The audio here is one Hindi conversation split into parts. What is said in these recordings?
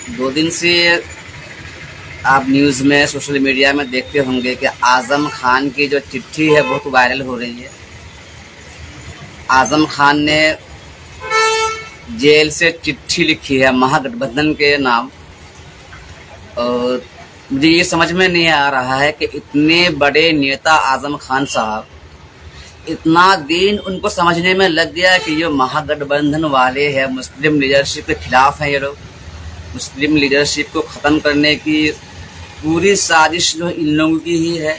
दो दिन से आप न्यूज़ में सोशल मीडिया में देखते होंगे कि आज़म खान की जो चिट्ठी है बहुत वायरल हो रही है। आज़म खान ने जेल से चिट्ठी लिखी है महागठबंधन के नाम, और मुझे ये समझ में नहीं आ रहा है कि इतने बड़े नेता आज़म खान साहब, इतना दिन उनको समझने में लग गया कि ये महागठबंधन वाले हैं, मुस्लिम लीडरशिप के खिलाफ हैं। ये लोग मुस्लिम लीडरशिप को ख़त्म करने की पूरी साजिश जो इन लोगों की ही है।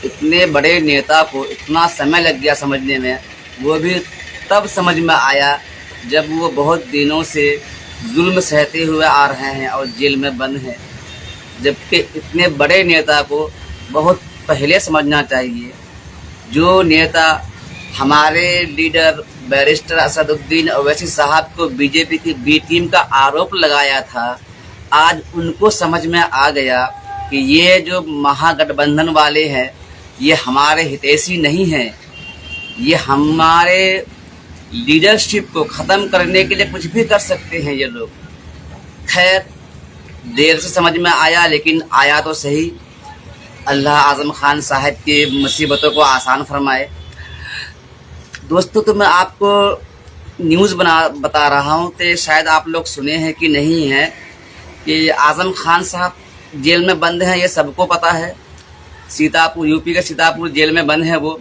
इतने बड़े नेता को इतना समय लग गया समझने में, वो भी तब समझ में आया जब वो बहुत दिनों से जुल्म सहते हुए आ रहे हैं और जेल में बंद हैं। जबकि इतने बड़े नेता को बहुत पहले समझना चाहिए। जो नेता हमारे लीडर बैरिस्टर असदुद्दीन ओवैसी साहब को बीजेपी की बी टीम का आरोप लगाया था, आज उनको समझ में आ गया कि ये जो महागठबंधन वाले हैं ये हमारे हितैषी नहीं हैं, ये हमारे लीडरशिप को ख़त्म करने के लिए कुछ भी कर सकते हैं ये लोग। खैर, देर से समझ में आया, लेकिन आया तो सही। अल्लाह आज़म खान साहब की मुसीबतों को आसान फरमाए। दोस्तों, तो मैं आपको न्यूज़ बता रहा हूँ, तो शायद आप लोग सुने हैं कि नहीं है कि आज़म खान साहब जेल में बंद हैं, ये सबको पता है। सीतापुर, यूपी के सीतापुर जेल में बंद है वो।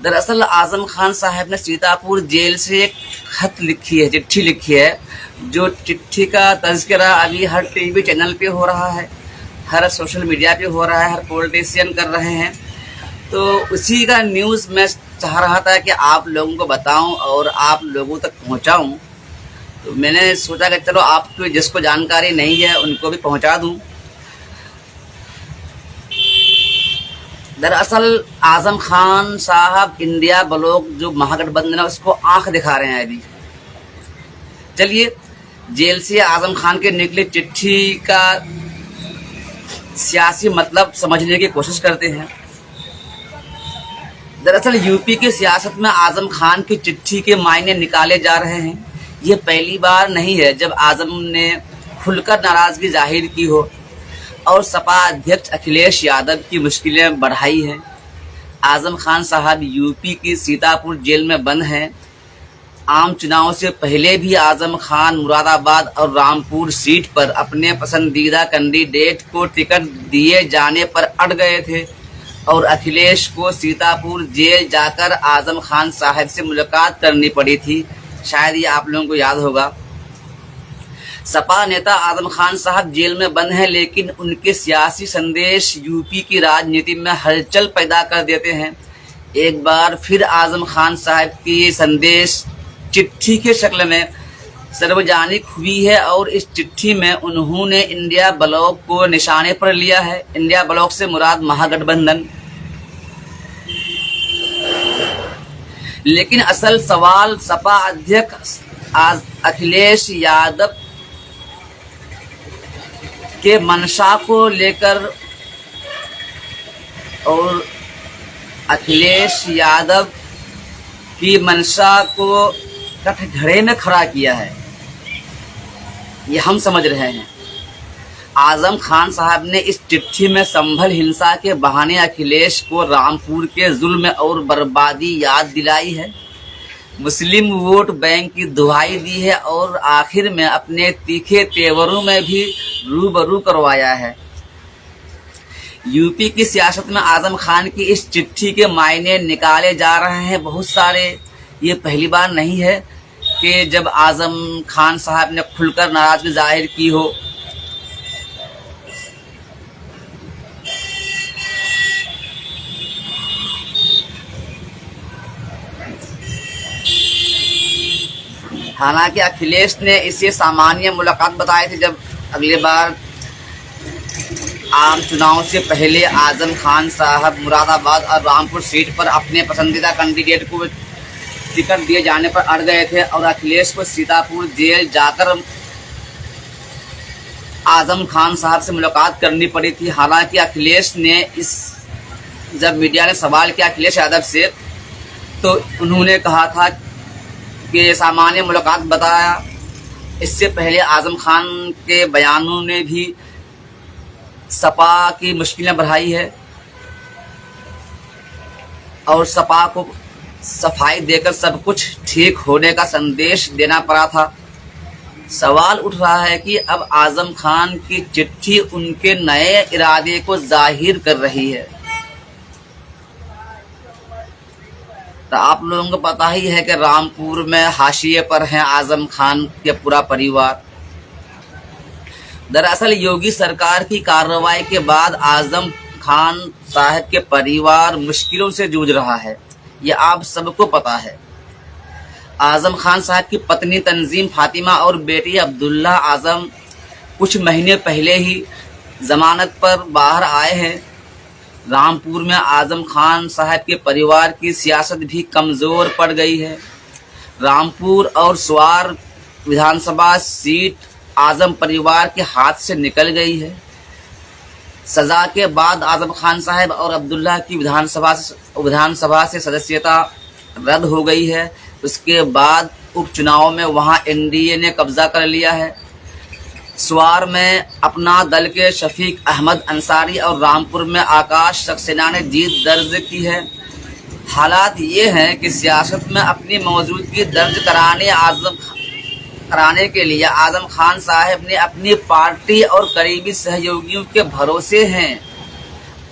दरअसल आज़म खान साहब ने सीतापुर जेल से एक खत लिखी है, चिट्ठी लिखी है, जो चिट्ठी का तज़किरा अभी हर टीवी चैनल पे हो रहा है, हर सोशल मीडिया पे हो रहा है, हर पॉलिटिशियन कर रहे हैं। तो उसी का न्यूज़ मैं चाह रहा था कि आप लोगों को बताऊं और आप लोगों तक पहुंचाऊं। तो मैंने सोचा कि चलो आपको जिसको जानकारी नहीं है उनको भी पहुंचा दूं। दरअसल आज़म खान साहब इंडिया ब्लॉक जो महागठबंधन है उसको आंख दिखा रहे हैं अभी। चलिए, जेल से आज़म खान के निकली चिट्ठी का सियासी मतलब समझने की कोशिश करते हैं। दरअसल यूपी की सियासत में आज़म खान की चिट्ठी के मायने निकाले जा रहे हैं। ये पहली बार नहीं है जब आज़म ने खुलकर नाराज़गी जाहिर की हो और सपा अध्यक्ष अखिलेश यादव की मुश्किलें बढ़ाई हैं। आज़म खान साहब यूपी की सीतापुर जेल में बंद हैं। आम चुनाव से पहले भी आज़म खान मुरादाबाद और रामपुर सीट पर अपने पसंदीदा कैंडिडेट को टिकट दिए जाने पर अड़ गए थे और अखिलेश को सीतापुर जेल जाकर आज़म खान साहब से मुलाकात करनी पड़ी थी। शायद ये आप लोगों को याद होगा। सपा नेता आज़म खान साहब जेल में बंद हैं, लेकिन उनके सियासी संदेश यूपी की राजनीति में हलचल पैदा कर देते हैं। एक बार फिर आज़म खान साहब की संदेश चिट्ठी के शक्ल में सार्वजनिक हुई है और इस चिट्ठी में उन्होंने इंडिया ब्लॉक को निशाने पर लिया है। इंडिया ब्लॉक से मुराद महागठबंधन। लेकिन असल सवाल सपा अध्यक्ष अखिलेश यादव के मंशा को लेकर और अखिलेश यादव की मंशा को कटघरे में खड़ा किया है, ये हम समझ रहे हैं। आज़म खान साहब ने इस चिट्ठी में संभल हिंसा के बहाने अखिलेश को रामपुर के जुल्म और बर्बादी याद दिलाई है, मुस्लिम वोट बैंक की दुहाई दी है और आखिर में अपने तीखे तेवरों में भी रूबरू करवाया है। यूपी की सियासत में आज़म खान की इस चिट्ठी के मायने निकाले जा रहे हैं बहुत सारे। ये पहली बार नहीं है कि जब आज़म खान साहब ने खुलकर नाराज़गी जाहिर की हो। हालांकि अखिलेश ने इसे सामान्य मुलाकात बताई थी, जब अगली बार आम चुनाव से पहले आज़म खान साहब मुरादाबाद और रामपुर सीट पर अपने पसंदीदा कैंडिडेट को टिकट दिए जाने पर अड़ गए थे और अखिलेश को सीतापुर जेल जाकर आज़म खान साहब से मुलाकात करनी पड़ी थी। हालांकि अखिलेश ने जब मीडिया ने सवाल किया अखिलेश यादव से, तो उन्होंने कहा था कि सामान्य मुलाकात बताया इससे पहले आजम खान के बयानों ने भी सपा की मुश्किलें बढ़ाई है और सपा को सफाई देकर सब कुछ ठीक होने का संदेश देना पड़ा था। सवाल उठ रहा है कि अब आजम खान की चिट्ठी उनके नए इरादे को जाहिर कर रही है। तो आप लोगों को पता ही है कि रामपुर में हाशिए पर हैं आजम खान के पूरा परिवार। दरअसल योगी सरकार की कार्रवाई के बाद आजम खान साहब के परिवार मुश्किलों से जूझ रहा है, ये आप सबको पता है। आजम खान साहब की पत्नी तंजीम फातिमा और बेटी अब्दुल्ला आजम कुछ महीने पहले ही जमानत पर बाहर आए हैं। रामपुर में आजम खान साहब के परिवार की सियासत भी कमज़ोर पड़ गई है। रामपुर और स्वार विधानसभा सीट आजम परिवार के हाथ से निकल गई है। सजा के बाद आजम खान साहब और अब्दुल्ला की विधानसभा से सदस्यता रद्द हो गई है। उसके बाद उपचुनाव में वहां एनडीए ने कब्जा कर लिया है। स्वार में अपना दल के शफीक अहमद अंसारी और रामपुर में आकाश सक्सेना ने जीत दर्ज की है। हालात ये हैं कि सियासत में अपनी मौजूदगी दर्ज कराने के लिए आजम खान साहब ने अपनी पार्टी और करीबी सहयोगियों के भरोसे हैं।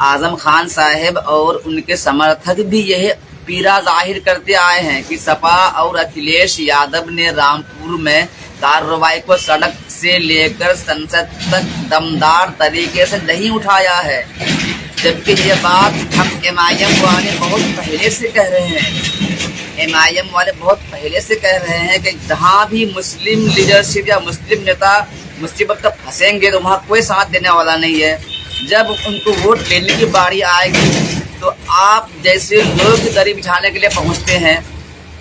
आजम खान साहब और उनके समर्थक भी यह पीड़ा जाहिर करते आए हैं कि सपा और अखिलेश यादव ने रामपुर में कार्रवाई को सड़क से लेकर संसद तक दमदार तरीके से नहीं उठाया है, जबकि ये बात हम एमआईएम वाले बहुत पहले से कह रहे हैं। एमआईएम वाले बहुत पहले से कह रहे हैं कि जहाँ भी मुस्लिम लीडरशिप या मुस्लिम नेता मुसीबत तक फंसेंगे तो वहाँ कोई साथ देने वाला नहीं है। जब उनको वोट लेने की बारी आएगी तो आप जैसे लोग दरी बिछाने के लिए पहुँचते हैं।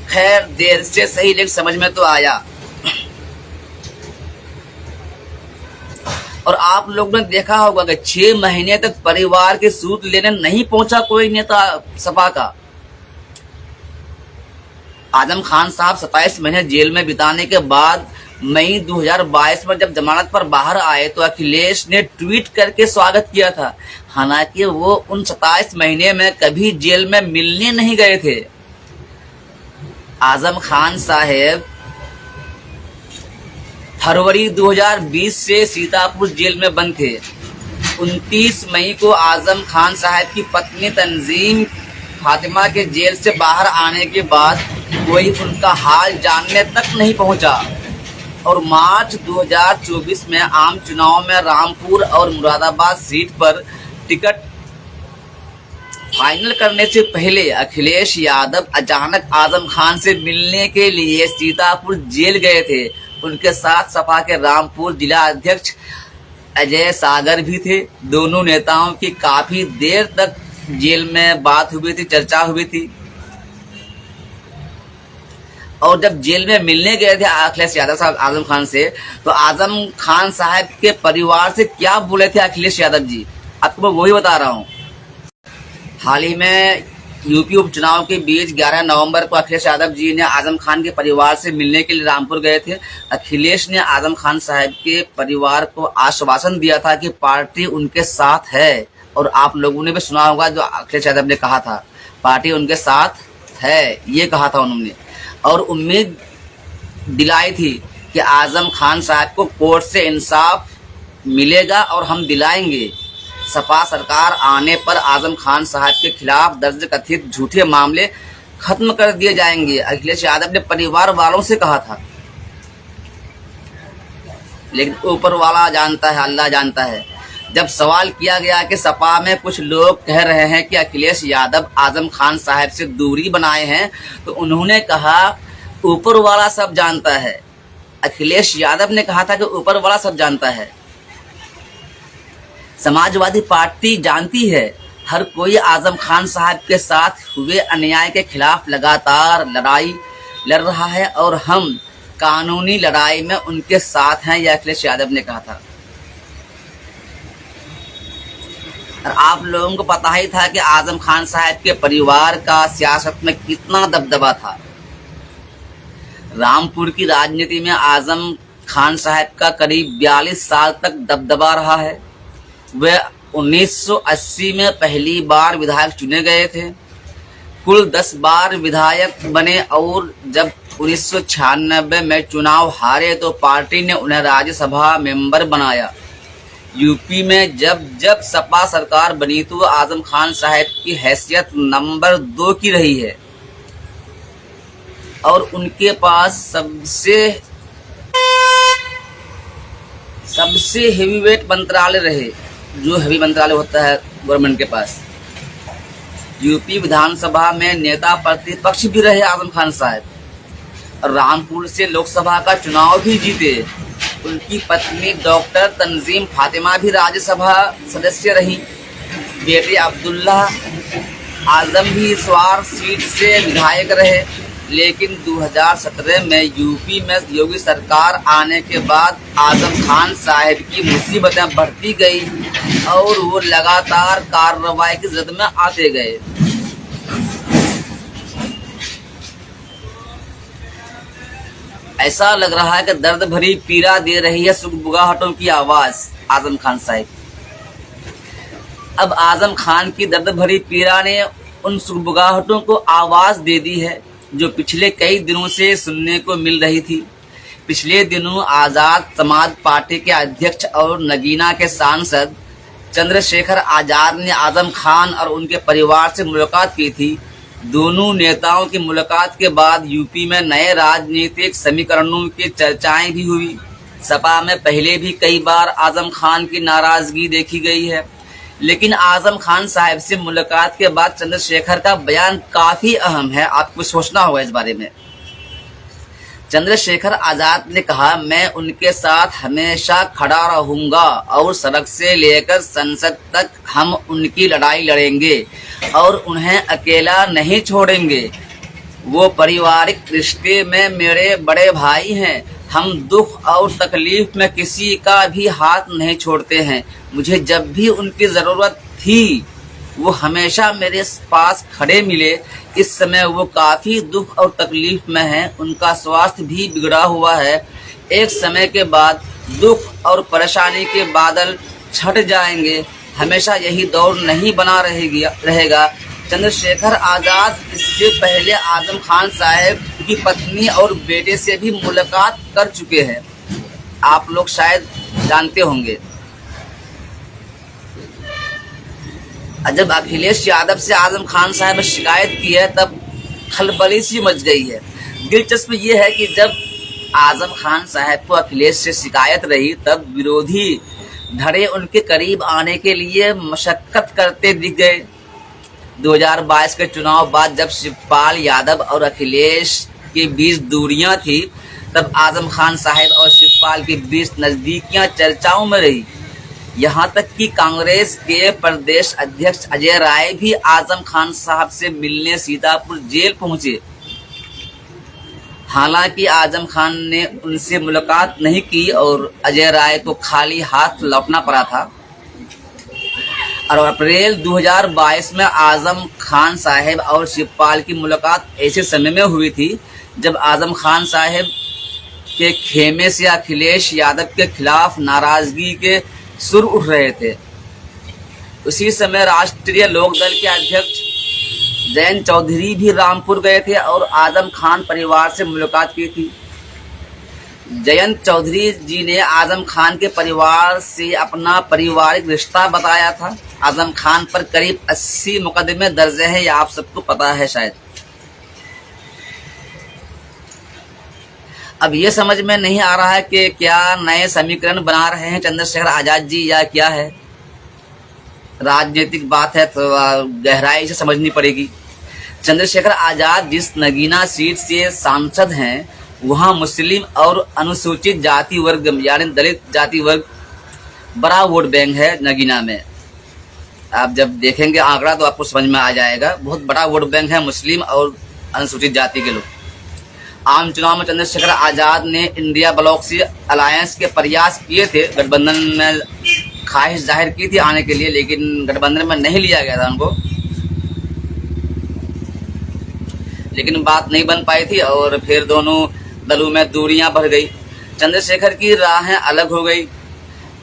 खैर देर से सही, लेकिन समझ में तो आया। और आप लोगों ने देखा होगा कि 6 महीने तक परिवार के सूद लेने नहीं पहुंचा कोई नेता सपा का। आजम खान साहब 27 महीने जेल में बिताने के बाद मई 2022 में जब जमानत पर बाहर आए तो अखिलेश ने ट्वीट करके स्वागत किया था। हालांकि वो उन 27 महीने में कभी जेल में मिलने नहीं गए थे। आजम खान साहब फरवरी 2020 से सीतापुर जेल में बंद थे। 29 मई को आजम खान साहब की पत्नी तंजीम फातिमा के जेल से बाहर आने के बाद कोई उनका हाल जानने तक नहीं पहुंचा। और मार्च 2024 में आम चुनाव में रामपुर और मुरादाबाद सीट पर टिकट फाइनल करने से पहले अखिलेश यादव अचानक आजम खान से मिलने के लिए सीतापुर जेल गए थे। उनके साथ सपा के रामपुर जिला अध्यक्ष अजय सागर भी थे। दोनों नेताओं की काफी देर तक जेल में बात हुई थी, चर्चा हुई थी। और जब जेल में मिलने गए थे अखिलेश यादव साहब आजम खान से, तो आजम खान साहब के परिवार से क्या बोले थे अखिलेश यादव जी, आपको मैं वही बता रहा हूँ। हाल ही में यूपी उपचुनाव के बीच 11 नवंबर को अखिलेश यादव जी ने आजम खान के परिवार से मिलने के लिए रामपुर गए थे। अखिलेश ने आजम खान साहब के परिवार को आश्वासन दिया था कि पार्टी उनके साथ है। और आप लोगों ने भी सुना होगा जो अखिलेश यादव ने कहा था, पार्टी उनके साथ है, ये कहा था उन्होंने। और उम्मीद दिलाई थी कि आजम खान साहब को कोर्ट से इंसाफ मिलेगा और हम दिलाएंगे। सपा सरकार आने पर आजम खान साहब के खिलाफ दर्ज कथित झूठे मामले खत्म कर दिए जाएंगे, अखिलेश यादव ने परिवार वालों से कहा था। लेकिन ऊपर वाला जानता है, अल्लाह जानता है। जब सवाल किया गया कि सपा में कुछ लोग कह रहे हैं कि अखिलेश यादव आजम खान साहब से दूरी बनाए हैं, तो उन्होंने कहा ऊपर वाला सब जानता है। अखिलेश यादव ने कहा था कि ऊपर वाला सब जानता है। समाजवादी पार्टी जानती है हर कोई आजम खान साहब के साथ हुए अन्याय के खिलाफ लगातार लड़ाई लड़ रहा है और हम कानूनी लड़ाई में उनके साथ हैं, यह अखिलेश यादव ने कहा था। और आप लोगों को पता ही था कि आजम खान साहब के परिवार का सियासत में कितना दबदबा था। रामपुर की राजनीति में आजम खान साहब का करीब 42 साल तक दबदबा रहा है। वे 1980 में पहली बार विधायक चुने गए थे, कुल 10 बार विधायक बने और जब 1996 में चुनाव हारे तो पार्टी ने उन्हें राज्यसभा मेंबर बनाया। यूपी में जब जब सपा सरकार बनी तो आजम खान साहब की हैसियत नंबर 2 की रही है और उनके पास सबसे हेवीवेट मंत्रालय रहे, जो हेवी मंत्रालय होता है गवर्नमेंट के पास। यूपी विधानसभा में नेता प्रतिपक्ष भी रहे आजम खान साहब। रामपुर से लोकसभा का चुनाव भी जीते। उनकी पत्नी डॉक्टर तंजीम फातिमा भी राज्यसभा सदस्य रही। बेटे अब्दुल्ला आजम भी स्वार सीट से विधायक रहे, लेकिन 2017 में यूपी में योगी सरकार आने के बाद आजम खान साहब की मुसीबतें बढ़ती गई और वो लगातार कार्रवाई की जद में आते गए। ऐसा लग रहा है कि दर्द भरी पीड़ा दे रही है सुगबुगाहटों की आवाज आजम खान साहब। अब आजम खान की दर्द भरी पीड़ा ने उन सुगबुगाहटों को आवाज दे दी है जो पिछले कई दिनों से सुनने को मिल रही थी। पिछले दिनों आजाद समाज पार्टी के अध्यक्ष और नगीना के सांसद चंद्रशेखर आजाद ने आजम खान और उनके परिवार से मुलाकात की थी। दोनों नेताओं की मुलाकात के बाद यूपी में नए राजनीतिक समीकरणों की चर्चाएं भी हुई। सपा में पहले भी कई बार आजम खान की नाराजगी देखी गई है, लेकिन आजम खान साहब से मुलाकात के बाद चंद्रशेखर का बयान काफी अहम है। आपको सोचना होगा इस बारे में। चंद्रशेखर आजाद ने कहा, मैं उनके साथ हमेशा खड़ा रहूंगा और सड़क से लेकर संसद तक हम उनकी लड़ाई लड़ेंगे और उन्हें अकेला नहीं छोड़ेंगे। वो पारिवारिक रिश्ते में मेरे बड़े भाई हैं। हम दुख और तकलीफ में किसी का भी हाथ नहीं छोड़ते हैं। मुझे जब भी उनकी जरूरत थी वो हमेशा मेरे पास खड़े मिले। इस समय वो काफी दुख और तकलीफ में हैं। उनका स्वास्थ्य भी बिगड़ा हुआ है। एक समय के बाद दुख और परेशानी के बादल छट जाएंगे। हमेशा यही दौर नहीं बना रहेगा। चंद्रशेखर आजाद इससे पहले आजम खान साहब की पत्नी और बेटे से भी मुलाकात कर चुके हैं। आप लोग शायद जानते होंगे। जब अखिलेश यादव से आजम खान साहब ने शिकायत की है तब खलबली सी मच गई है। दिलचस्प ये है कि जब आजम खान साहब को अखिलेश से शिकायत रही तब विरोधी धड़े उनके करीब आने के लिए मशक्कत करते दिख गए। 2022 के चुनाव बाद जब शिवपाल यादव और अखिलेश के बीच दूरियां थी तब आजम खान साहब और शिवपाल के बीच नजदीकियां चर्चाओं में रही। यहाँ तक कि कांग्रेस के प्रदेश अध्यक्ष अजय राय भी आजम खान साहब से मिलने सीतापुर जेल पहुंचे। हालांकि आजम खान ने उनसे मुलाकात नहीं की और अजय राय को खाली हाथ लौटना पड़ा था। और अप्रैल 2022 में आजम खान साहब और शिवपाल की मुलाकात ऐसे समय में हुई थी जब आजम खान साहब के खेमे से अखिलेश यादव के खिलाफ नाराजगी के सुर उठ रहे थे। उसी समय राष्ट्रीय लोकदल के अध्यक्ष जयंत चौधरी भी रामपुर गए थे और आजम खान परिवार से मुलाकात की थी। जयंत चौधरी जी ने आजम खान के परिवार से अपना पारिवारिक रिश्ता बताया था। आजम खान पर करीब 80 मुकदमे दर्ज हैं, ये आप सबको पता है शायद। अब ये समझ में नहीं आ रहा है कि क्या नए समीकरण बना रहे हैं चंद्रशेखर आजाद जी या क्या है। राजनीतिक बात है तो गहराई से समझनी पड़ेगी। चंद्रशेखर आजाद जिस नगीना सीट से सांसद हैं वहां मुस्लिम और अनुसूचित जाति वर्ग यानी दलित जाति वर्ग बड़ा वोट बैंक है नगीना में। आप जब देखेंगे आंकड़ा तो आपको समझ में आ जाएगा। बहुत बड़ा वोट बैंक है मुस्लिम और अनुसूचित जाति के लोग। आम चुनाव में चंद्रशेखर आजाद ने इंडिया ब्लॉक से अलायंस के प्रयास किए थे। गठबंधन में ख्वाहिश जाहिर की थी आने के लिए, लेकिन गठबंधन में नहीं लिया गया था उनको। लेकिन बात नहीं बन पाई थी और फिर दोनों दलों में दूरियां बढ़ गई। चंद्रशेखर की राहें अलग हो गई।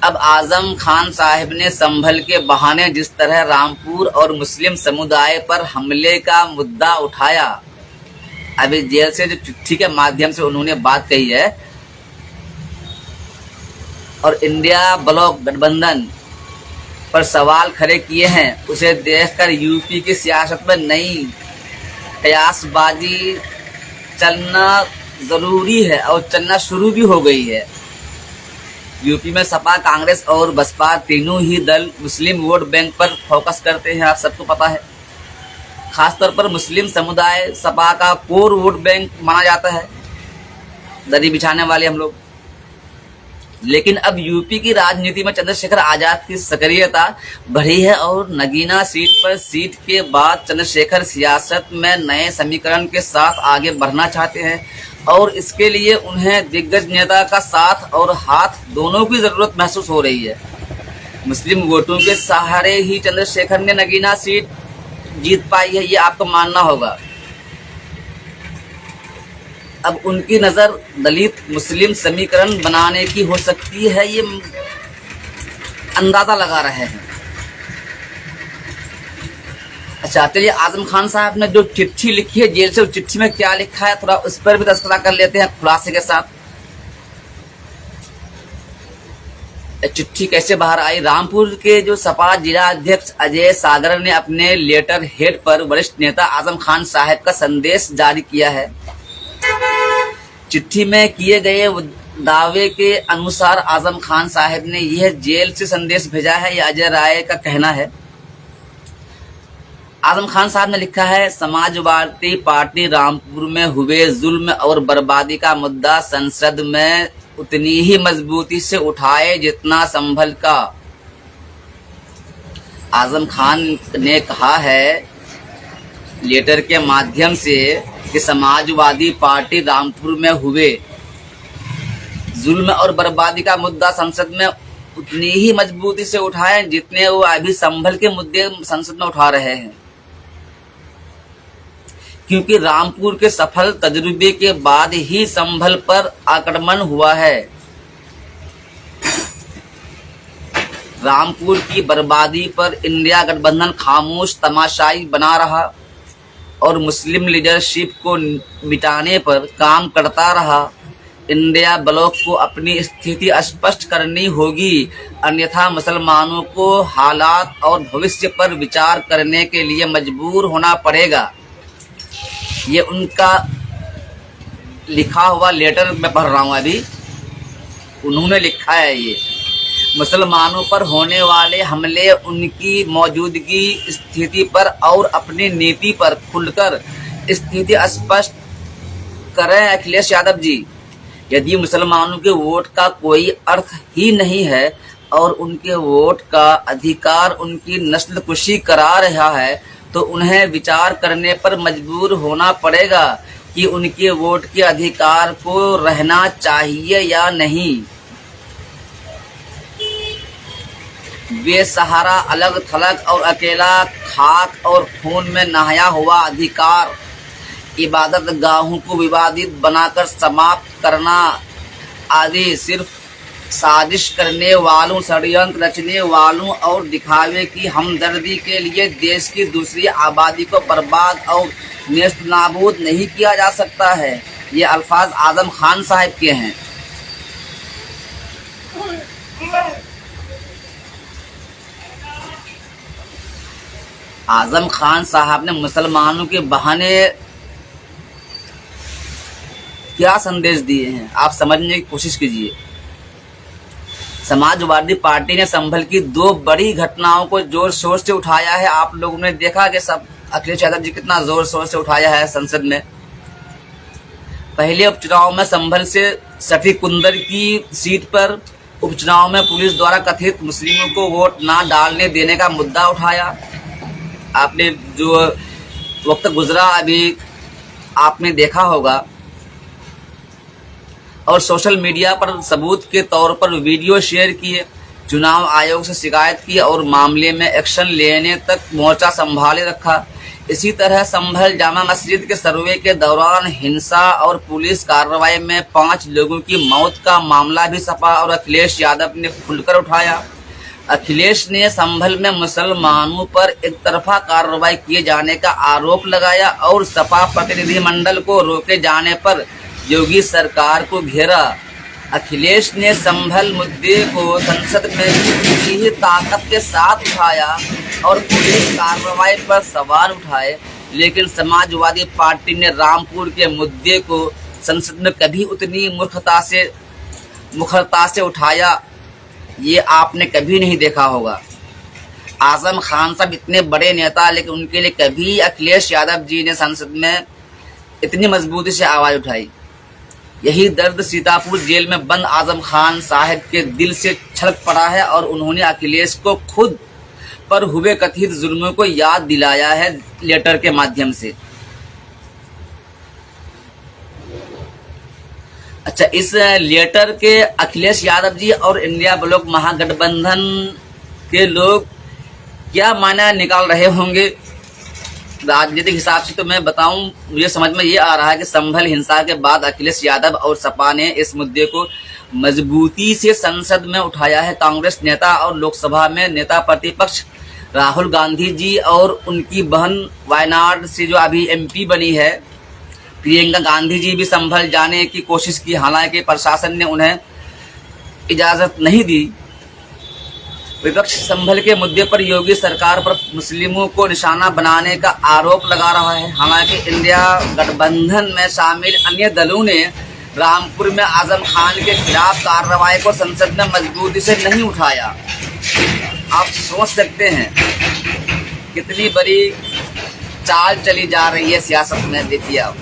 अब आजम खान साहब ने संभल के बहाने जिस तरह रामपुर और मुस्लिम समुदाय पर हमले का मुद्दा उठाया, अभी जेल से जो चिट्ठी के माध्यम से उन्होंने बात कही है, और इंडिया ब्लॉक गठबंधन पर सवाल खड़े किए हैं, उसे देखकर यूपी की सियासत में नई कयासबाजी चलना जरूरी है और चलना शुरू भी हो गई है। यूपी में सपा, कांग्रेस और बसपा तीनों ही दल मुस्लिम वोट बैंक पर फोकस करते हैं, आप सबको पता है। खासतौर पर मुस्लिम समुदाय सपा का कोर वोट बैंक माना जाता है, दरी बिछाने वाले हम लोग। लेकिन अब यूपी की राजनीति में चंद्रशेखर आजाद की सक्रियता बढ़ी है और नगीना सीट के बाद चंद्रशेखर सियासत में नए समीकरण के साथ आगे बढ़ना चाहते हैं और इसके लिए उन्हें दिग्गज नेता का साथ और हाथ दोनों की जरूरत महसूस हो रही है। मुस्लिम वोटों के सहारे ही चंद्रशेखर ने नगीना सीट जीत पाई है, ये आपको मानना होगा। अब उनकी नजर दलित मुस्लिम समीकरण बनाने की हो सकती है, ये अंदाजा लगा रहे हैं। अच्छा, चलिए आजम खान साहब ने जो चिट्ठी लिखी है जेल से, उस चिट्ठी में क्या लिखा है थोड़ा उस पर भी तस्करा कर लेते हैं खुलासे के साथ। चिट्ठी कैसे बाहर आई? रामपुर के जो सपा जिला अध्यक्ष अजय सागर ने अपने लेटर हेड पर वरिष्ठ नेता आजम खान साहब का संदेश जारी किया है। चिट्ठी में किए गए दावे के अनुसार आजम खान साहब ने यह जेल से संदेश भेजा है, यह अजय राय का कहना है। आजम खान साहब ने लिखा है, समाजवादी पार्टी रामपुर में हुए जुल्म और बर्बादी का मुद्दा संसद में उतनी ही मजबूती से उठाए जितना संभल का। आजम खान ने कहा है लेटर के माध्यम से कि समाजवादी पार्टी रामपुर में हुए जुल्म और बर्बादी का मुद्दा संसद में उतनी ही मजबूती से उठाए जितने वो अभी संभल के मुद्दे संसद में उठा रहे हैं, क्योंकि रामपुर के सफल तजुर्बे के बाद ही संभल पर आक्रमण हुआ है। रामपुर की बर्बादी पर इंडिया गठबंधन खामोश तमाशाई बना रहा और मुस्लिम लीडरशिप को मिटाने पर काम करता रहा। इंडिया ब्लॉक को अपनी स्थिति स्पष्ट करनी होगी, अन्यथा मुसलमानों को हालात और भविष्य पर विचार करने के लिए मजबूर होना पड़ेगा। ये उनका लिखा हुआ लेटर मैं पढ़ रहा हूँ अभी, उन्होंने लिखा है ये। मुसलमानों पर होने वाले हमले, उनकी मौजूदगी, स्थिति पर और अपनी नीति पर खुलकर स्थिति स्पष्ट करें अखिलेश यादव जी। यदि मुसलमानों के वोट का कोई अर्थ ही नहीं है और उनके वोट का अधिकार उनकी नस्लकुशी करा रहा है, तो उन्हें विचार करने पर मजबूर होना पड़ेगा कि उनके वोट के अधिकार को रहना चाहिए या नहीं। बेसहारा, अलग थलग और अकेला, खाक और खून में नहाया हुआ अधिकार, इबादत गाहों को विवादित बनाकर समाप्त करना आदि सिर्फ साजिश करने वालों, षड्यंत्र रचने वालों और दिखावे की हमदर्दी के लिए देश की दूसरी आबादी को बर्बाद और नेस्तनाबूद नहीं किया जा सकता है। ये अल्फाज आजम खान साहब के हैं। आजम खान साहब ने मुसलमानों के बहाने क्या संदेश दिए हैं, आप समझने की कोशिश कीजिए। समाजवादी पार्टी ने संभल की दो बड़ी घटनाओं को जोर शोर से उठाया है। आप लोगों ने देखा कि सब अखिलेश यादव जी कितना जोर शोर से उठाया है संसद में। पहले उपचुनाव में संभल से सटी कुंदर की सीट पर उपचुनाव में पुलिस द्वारा कथित मुस्लिमों को वोट ना डालने देने का मुद्दा उठाया। आपने जो वक्त गुजरा अभी आपने देखा होगा, और सोशल मीडिया पर सबूत के तौर पर वीडियो शेयर किए, चुनाव आयोग से शिकायत की और मामले में एक्शन लेने तक मोर्चा संभाले रखा। इसी तरह संभल जामा मस्जिद के सर्वे के दौरान हिंसा और पुलिस कार्रवाई में 5 लोगों की मौत का मामला भी सपा और अखिलेश यादव ने खुलकर उठाया। अखिलेश ने संभल में मुसलमानों पर एक तरफा कार्रवाई किए जाने का आरोप लगाया और सपा प्रतिनिधिमंडल को रोके जाने पर योगी सरकार को घेरा। अखिलेश ने संभल मुद्दे को संसद में पूरी ही ताकत के साथ उठाया और पुलिस कार्रवाई पर सवाल उठाए, लेकिन समाजवादी पार्टी ने रामपुर के मुद्दे को संसद में कभी उतनी मुखरता से उठाया ये आपने कभी नहीं देखा होगा। आजम खान साहब इतने बड़े नेता, लेकिन उनके लिए कभी अखिलेश यादव जी ने संसद में इतनी मजबूती से आवाज उठाई। यही दर्द सीतापुर जेल में बंद आजम खान साहब के दिल से छलक पड़ा है और उन्होंने अखिलेश को खुद पर हुए कथित जुल्मों को याद दिलाया है लेटर के माध्यम से। अच्छा, इस लेटर के अखिलेश यादव जी और इंडिया ब्लॉक महागठबंधन के लोग क्या मायना निकाल रहे होंगे राजनीतिक हिसाब से, तो मैं बताऊं, मुझे समझ में ये आ रहा है कि संभल हिंसा के बाद अखिलेश यादव और सपा ने इस मुद्दे को मजबूती से संसद में उठाया है। कांग्रेस नेता और लोकसभा में नेता प्रतिपक्ष राहुल गांधी जी और उनकी बहन वायनाड से जो अभी एमपी बनी है प्रियंका गांधी जी भी संभल जाने की कोशिश की, हालांकि प्रशासन ने उन्हें इजाजत नहीं दी। विपक्ष संभल के मुद्दे पर योगी सरकार पर मुस्लिमों को निशाना बनाने का आरोप लगा रहा है। हालांकि इंडिया गठबंधन में शामिल अन्य दलों ने रामपुर में आजम खान के खिलाफ कार्रवाई को संसद में मजबूती से नहीं उठाया। आप सोच सकते हैं कितनी बड़ी चाल चली जा रही है सियासत में। देखिए आप,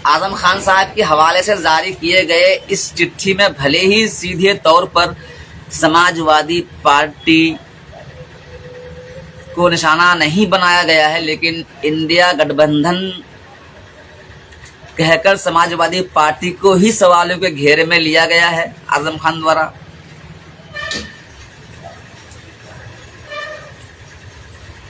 आजम खान साहब के हवाले से जारी किए गए इस चिट्ठी में भले ही सीधे तौर पर समाजवादी पार्टी को निशाना नहीं बनाया गया है, लेकिन इंडिया गठबंधन कहकर समाजवादी पार्टी को ही सवालों के घेरे में लिया गया है आजम खान द्वारा।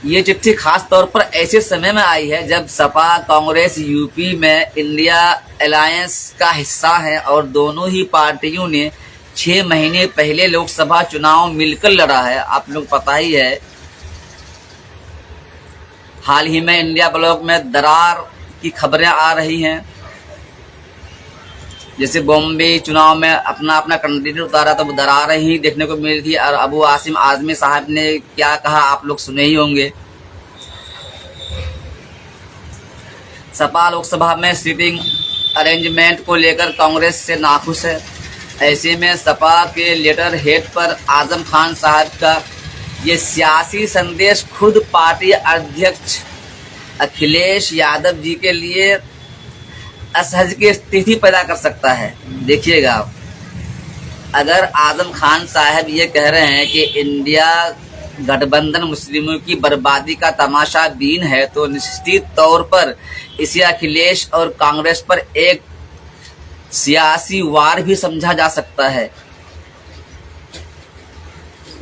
ये चिट्ठी खास तौर पर ऐसे समय में आई है जब सपा कांग्रेस यूपी में इंडिया अलायंस का हिस्सा है और दोनों ही पार्टियों ने 6 महीने पहले लोकसभा चुनाव मिलकर लड़ा है। आप लोग पता ही है, हाल ही में इंडिया ब्लॉक में दरार की खबरें आ रही हैं। जैसे बॉम्बे चुनाव में अपना कैंडिडेट उतारा तो दरार ही देखने को मिली थी और अबू आसिम आजमी साहब ने क्या कहा आप लोग सुने ही होंगे। सपा लोकसभा में सीटिंग अरेंजमेंट को लेकर कांग्रेस से नाखुश है। ऐसे में सपा के लेटर हेड पर आजम खान साहब का ये सियासी संदेश खुद पार्टी अध्यक्ष अखिलेश यादव जी के लिए असहज की स्थिति पैदा कर सकता है। देखिएगा आप, अगर आजम खान साहब ये कह रहे हैं कि इंडिया गठबंधन मुस्लिमों की बर्बादी का तमाशा बीन है, तो निश्चित तौर पर इसे अखिलेश और कांग्रेस पर एक सियासी वार भी समझा जा सकता है।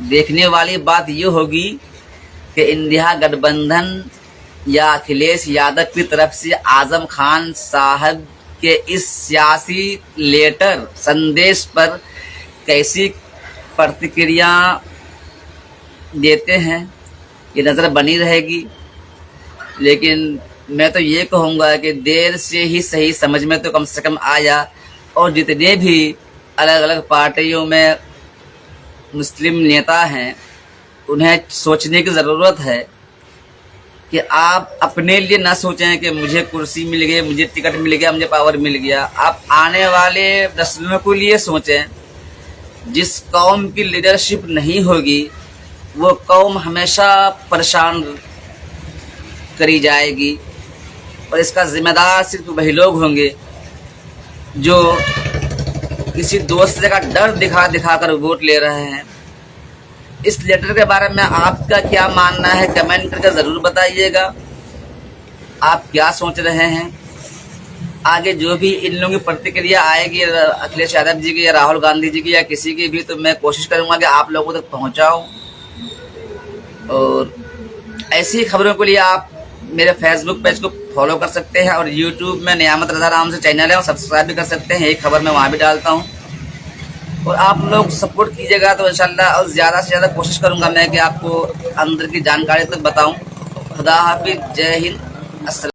देखने वाली बात ये होगी कि इंडिया गठबंधन या अखिलेश यादव की तरफ से आजम खान साहब के इस सियासी लेटर संदेश पर कैसी प्रतिक्रिया देते हैं, ये नज़र बनी रहेगी। लेकिन मैं तो ये कहूँगा कि देर से ही सही, समझ में तो कम से कम आया। और जितने भी अलग अलग पार्टियों में मुस्लिम नेता हैं, उन्हें सोचने की ज़रूरत है कि आप अपने लिए ना सोचें कि मुझे कुर्सी मिल गई, मुझे टिकट मिल गया, मुझे पावर मिल गया। आप आने वाले नस्लों के लिए सोचें। जिस कौम की लीडरशिप नहीं होगी वो कौम हमेशा परेशान करी जाएगी और इसका जिम्मेदार सिर्फ वही लोग होंगे जो किसी दूसरे का डर दिखा दिखा कर वोट ले रहे हैं। इस लेटर के बारे में आपका क्या मानना है, कमेंट करके ज़रूर बताइएगा। आप क्या सोच रहे हैं। आगे जो भी इन लोगों की प्रतिक्रिया आएगी अखिलेश यादव जी की या राहुल गांधी जी की या किसी की भी, तो मैं कोशिश करूंगा कि आप लोगों तक पहुंचाऊं। और ऐसी खबरों के लिए आप मेरे फेसबुक पेज को फॉलो कर सकते हैं और यूट्यूब में नियामत रज़ा नाम से चैनल है और सब्सक्राइब भी कर सकते हैं। यही खबर मैं वहाँ भी डालता हूँ और आप लोग सपोर्ट कीजिएगा तो इंशाल्लाह और ज़्यादा से ज़्यादा कोशिश करूँगा मैं कि आपको अंदर की जानकारी तक बताऊँ। खुदा हाफिज़, जय हिंद, अस्सलाम।